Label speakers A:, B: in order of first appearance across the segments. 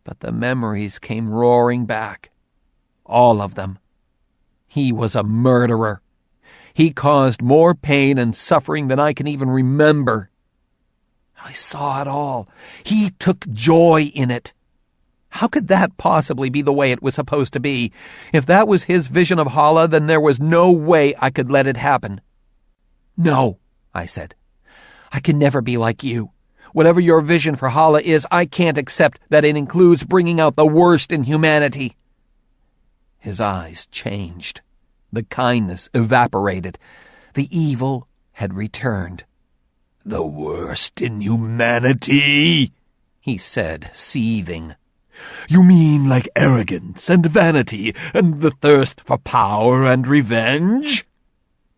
A: But the memories came roaring back. All of them. He was a murderer. He caused more pain and suffering than I can even remember. I saw it all. He took joy in it. How could that possibly be the way it was supposed to be? If that was his vision of Hala, then there was no way I could let it happen. No, I said. I can never be like you. Whatever your vision for Hala is, I can't accept that it includes bringing out the worst in humanity. His eyes changed. The kindness evaporated. The evil had returned. "The worst in humanity," he said, seething. "You mean like arrogance and vanity and the thirst for power and revenge?"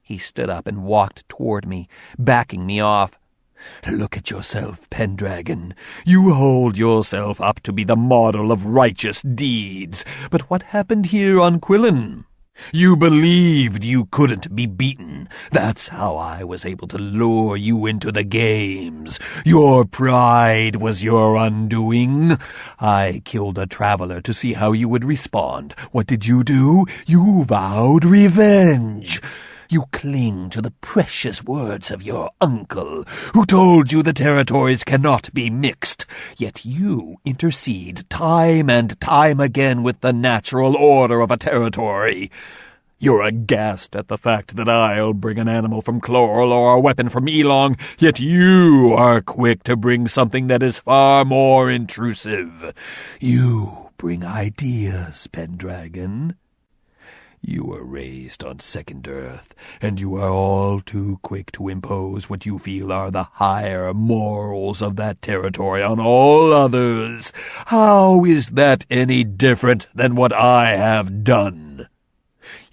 A: He stood up and walked toward me, backing me off. "Look at yourself, Pendragon. You hold yourself up to be the model of righteous deeds. But what happened here on Quillen? You believed you couldn't be beaten. That's how I was able to lure you into the games. Your pride was your undoing. I killed a traveler to see how you would respond. What did you do? You vowed revenge. You cling to the precious words of your uncle, who told you the territories cannot be mixed, yet you intercede time and time again with the natural order of a territory. You're aghast at the fact that I'll bring an animal from Chloral or a weapon from Elong, yet you are quick to bring something that is far more intrusive. You bring ideas, Pendragon. You were raised on Second Earth, and you are all too quick to impose what you feel are the higher morals of that territory on all others. How is that any different than what I have done?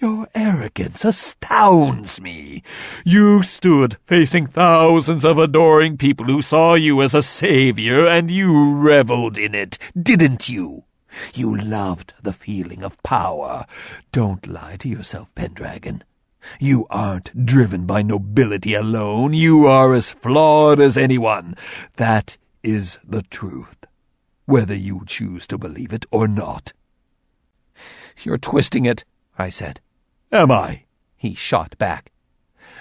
A: Your arrogance astounds me. You stood facing thousands of adoring people who saw you as a savior, and you reveled in it, didn't you? You loved the feeling of power. Don't lie to yourself, Pendragon. You aren't driven by nobility alone. You are as flawed as anyone. That is the truth, whether you choose to believe it or not. You're twisting it, I said. Am I? He shot back.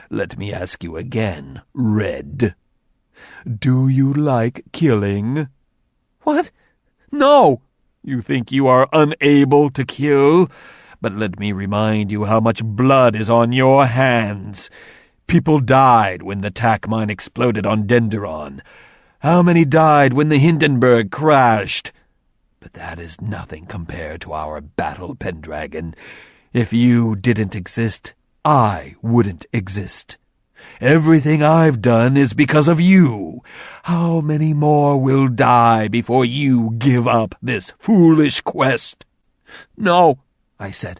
A: Let me ask you again, Red. Do you like killing? What? No! You think you are unable to kill? But let me remind you how much blood is on your hands. People died when the tack mine exploded on Denderon. How many died when the Hindenburg crashed? But that is nothing compared to our battle, Pendragon. If you didn't exist, I wouldn't exist. Everything I've done is because of you. How many more will die before you give up this foolish quest? No, I said.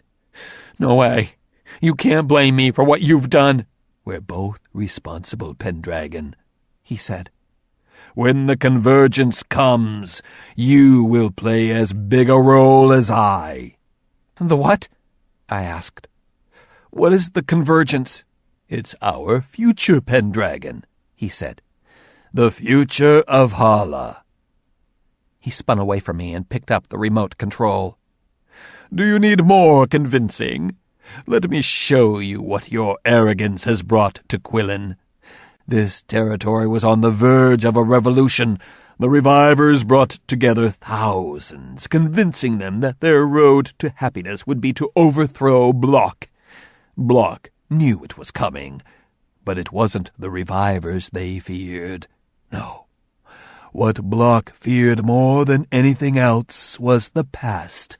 A: No way. You can't blame me for what you've done. We're both responsible, Pendragon, he said. When the convergence comes, you will play as big a role as I. The what? I asked. What is the convergence? It's our future, Pendragon, he said. The future of Hala. He spun away from me and picked up the remote control. Do you need more convincing? Let me show you what your arrogance has brought to Quillen. This territory was on the verge of a revolution. The revivers brought together thousands, convincing them that their road to happiness would be to overthrow Block. Block knew it was coming, but it wasn't the revivers they feared. No. What Block feared more than anything else was the past.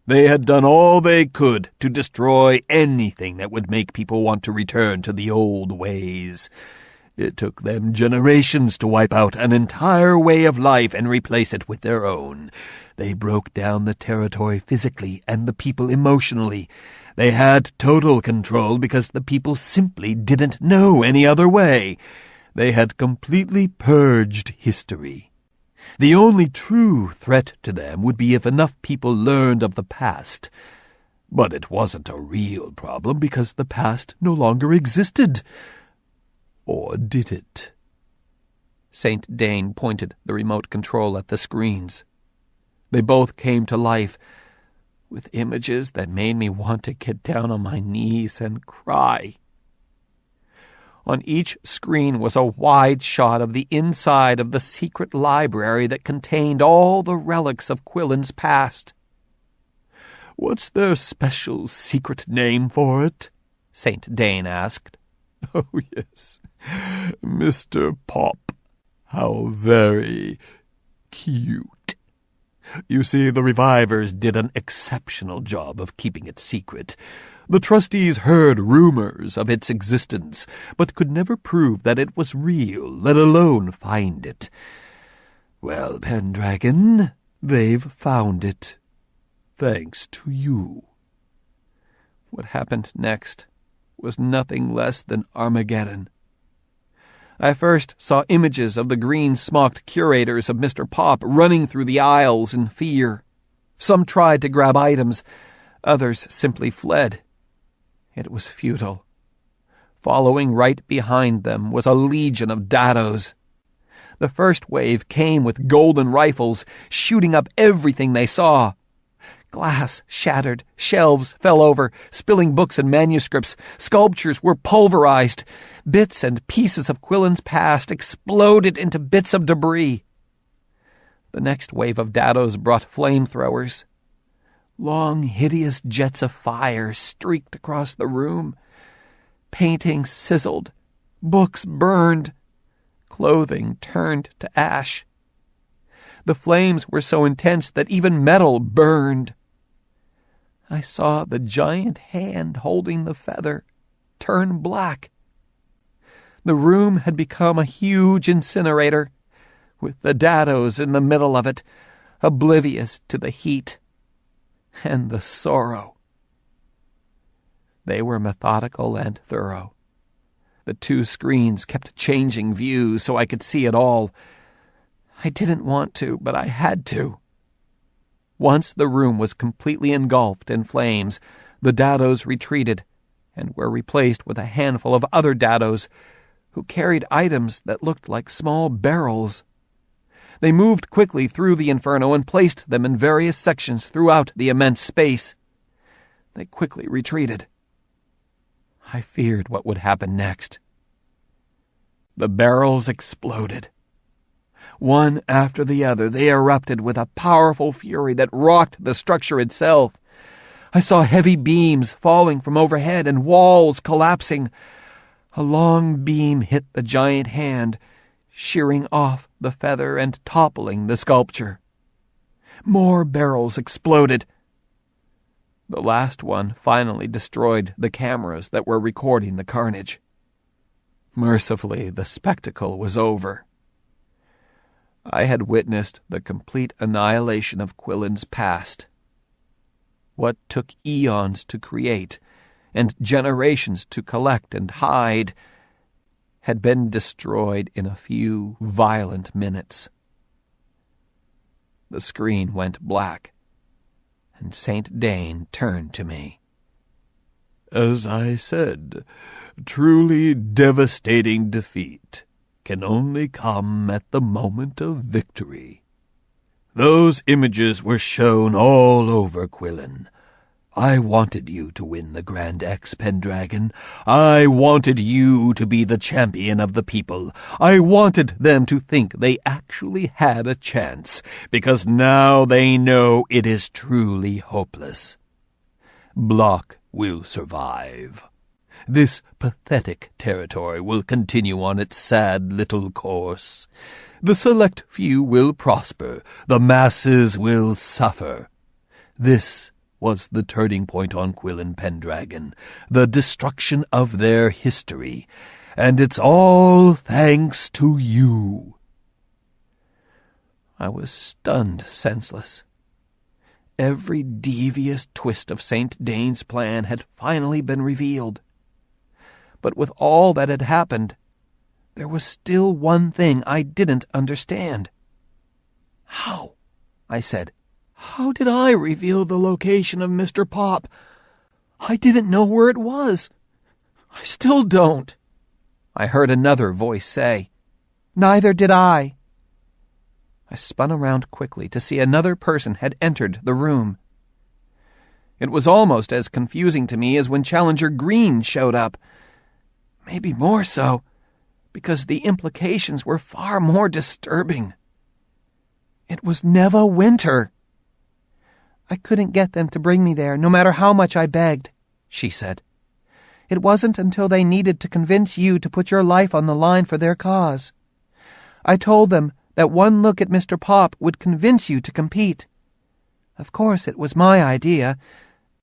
A: They had done all they could to destroy anything that would make people want to return to the old ways. It took them generations to wipe out an entire way of life and replace it with their own. They broke down the territory physically and the people emotionally. They had total control because the people simply didn't know any other way. They had completely purged history. The only true threat to them would be if enough people learned of the past. But it wasn't a real problem because the past no longer existed. Or did it? Saint Dane pointed the remote control at the screens. They both came to life, with images that made me want to get down on my knees and cry. On each screen was a wide shot of the inside of the secret library that contained all the relics of Quillen's past. "What's their special secret name for it?" Saint Dane asked. "Oh, yes, Mr. Pop. How very cute. You see, the revivers did an exceptional job of keeping it secret. The trustees heard rumors of its existence, but could never prove that it was real, let alone find it. Well, Pendragon, they've found it. Thanks to you." What happened next was nothing less than Armageddon. I first saw images of the green-smocked curators of Mr. Pop running through the aisles in fear. Some tried to grab items, others simply fled. It was futile. Following right behind them was a legion of dados. The first wave came with golden rifles, shooting up everything they saw. Glass shattered, shelves fell over, spilling books and manuscripts. Sculptures were pulverized. Bits and pieces of Quillen's past exploded into bits of debris. The next wave of dados brought flamethrowers. Long, hideous jets of fire streaked across the room. Paintings sizzled. Books burned. Clothing turned to ash. The flames were so intense that even metal burned. I saw the giant hand holding the feather turn black. The room had become a huge incinerator, with the dados in the middle of it, oblivious to the heat and the sorrow. They were methodical and thorough. The two screens kept changing views so I could see it all. I didn't want to, but I had to. Once the room was completely engulfed in flames, the dados retreated and were replaced with a handful of other dados who carried items that looked like small barrels. They moved quickly through the inferno and placed them in various sections throughout the immense space. They quickly retreated. I feared what would happen next. The barrels exploded. One after the other, they erupted with a powerful fury that rocked the structure itself. I saw heavy beams falling from overhead and walls collapsing. A long beam hit the giant hand, shearing off the feather and toppling the sculpture. More barrels exploded. The last one finally destroyed the cameras that were recording the carnage. Mercifully, the spectacle was over. I had witnessed the complete annihilation of Quillen's past. What took eons to create and generations to collect and hide had been destroyed in a few violent minutes. The screen went black, and Saint Dane turned to me. "As I said, truly devastating defeat can only come at the moment of victory. Those images were shown all over Quillen. I wanted you to win the Grand X, Pendragon. I wanted you to be the champion of the people. I wanted them to think they actually had a chance, because now they know it is truly hopeless. Block will survive. This pathetic territory will continue on its sad little course. The select few will prosper. The masses will suffer. This was the turning point on Quillen, Pendragon, the destruction of their history, and it's all thanks to you." I was stunned senseless. Every devious twist of Saint Dane's plan had finally been revealed. But with all that had happened, there was still one thing I didn't understand. "How?" I said. "How did I reveal the location of Mr. Pop? I didn't know where it was. I still don't." I heard another voice say.
B: Neither did I.
A: I spun around quickly to see another person had entered the room. It was almost as confusing to me as when Challenger Green showed up. Maybe more so, because the implications were far more disturbing. It was Neva Winter.
B: I couldn't get them to bring me there, no matter how much I begged, she said. It wasn't until they needed to convince you to put your life on the line for their cause. I told them that one look at Mr. Pop would convince you to compete. Of course, it was my idea,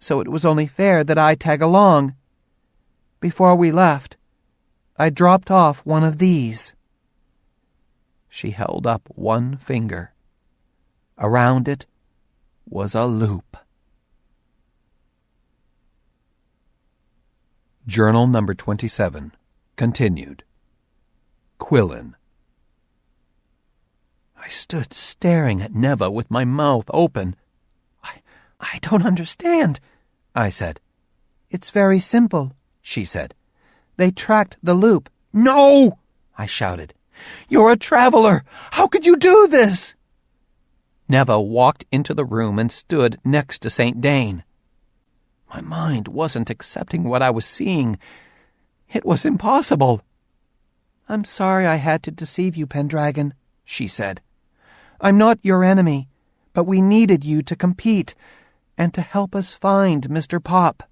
B: so it was only fair that I tag along. Before we left, I dropped off one of these.
A: She held up one finger. Around it was a loop. Journal number 27. Continued. Quillen. I stood staring at Neva with my mouth open. I don't understand, I said.
B: It's very simple, she said. They tracked the loop.
A: No! I shouted. You're a traveler! How could you do this? Neva walked into the room and stood next to St. Dane. My mind wasn't accepting what I was seeing. It was impossible.
B: I'm sorry I had to deceive you, Pendragon, she said. I'm not your enemy, but we needed you to compete and to help us find Mr. Pop.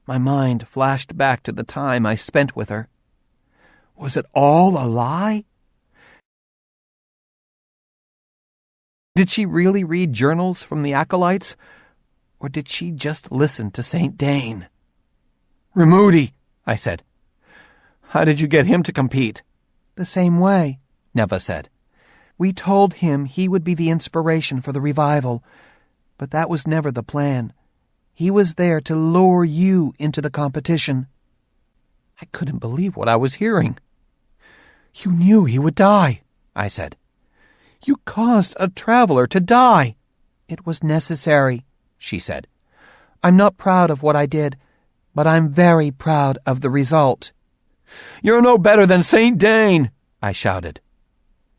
A: My mind flashed back to the time I spent with her. Was it all a lie? Did she really read journals from the acolytes, or did she just listen to St. Dane? Remoody, I said. How did you get him to compete?
B: The same way,
A: Neva said.
B: We told him he would be the inspiration for the revival, but that was never the plan. He was there to lure you into the competition.
A: I couldn't believe what I was hearing. You knew he would die, I said. You caused a traveler to die.
B: It was necessary, she said. I'm not proud of what I did, but I'm very proud of the result.
A: You're no better than St. Dane, I shouted.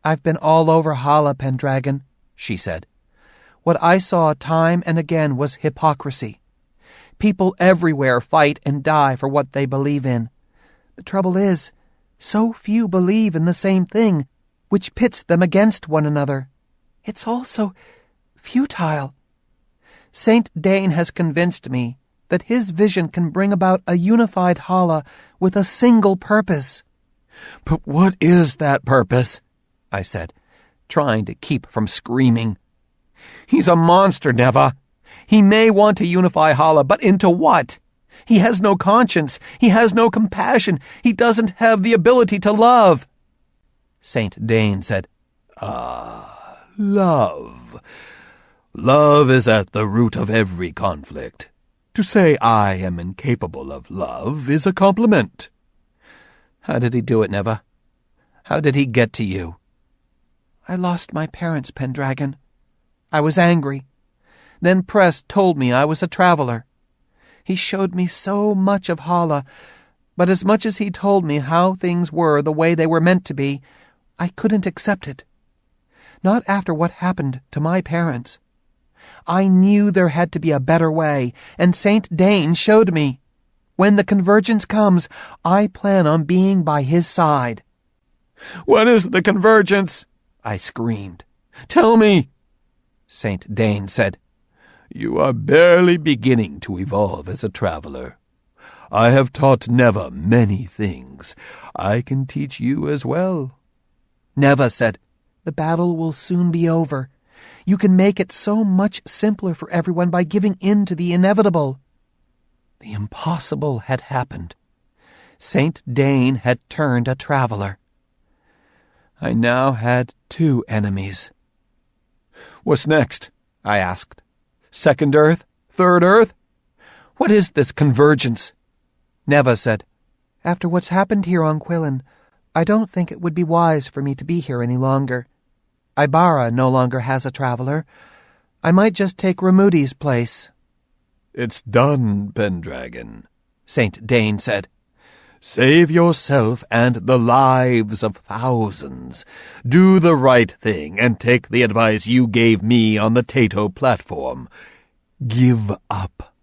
B: I've been all over Hala, Pendragon, she said. What I saw time and again was hypocrisy. People everywhere fight and die for what they believe in. The trouble is, so few believe in the same thing, which pits them against one another. It's all so futile. St. Dane has convinced me that his vision can bring about a unified Hala with a single purpose.
A: But what is that purpose? I said, trying to keep from screaming. He's a monster, Neva. He may want to unify Hala, but into what? He has no conscience. He has no compassion. He doesn't have the ability to love. St. Dane said, love. Love is at the root of every conflict. To say I am incapable of love is a compliment. How did he do it, Neva? How did he get to you?
B: I lost my parents, Pendragon. I was angry. Then Prest told me I was a traveler. He showed me so much of Hala, but as much as he told me how things were the way they were meant to be, I couldn't accept it. Not after what happened to my parents. I knew there had to be a better way, and St. Dane showed me. When the convergence comes, I plan on being by his side.
A: What is the convergence? I screamed. Tell me. St. Dane said, You are barely beginning to evolve as a traveler. I have taught Neva many things. I can teach you as well.
B: Neva said, The battle will soon be over. You can make it so much simpler for everyone by giving in to the inevitable.
A: The impossible had happened. St. Dane had turned a traveler. I now had 2 enemies. What's next? I asked. Second Earth? Third Earth? What is this convergence?
B: Neva said, After what's happened here on Quillen, I don't think it would be wise for me to be here any longer. Ibarra no longer has a traveler. I might just take Remoody's place.
A: It's done, Pendragon, St. Dane said. Save yourself and the lives of thousands. Do the right thing and take the advice you gave me on the Tato platform. Give up.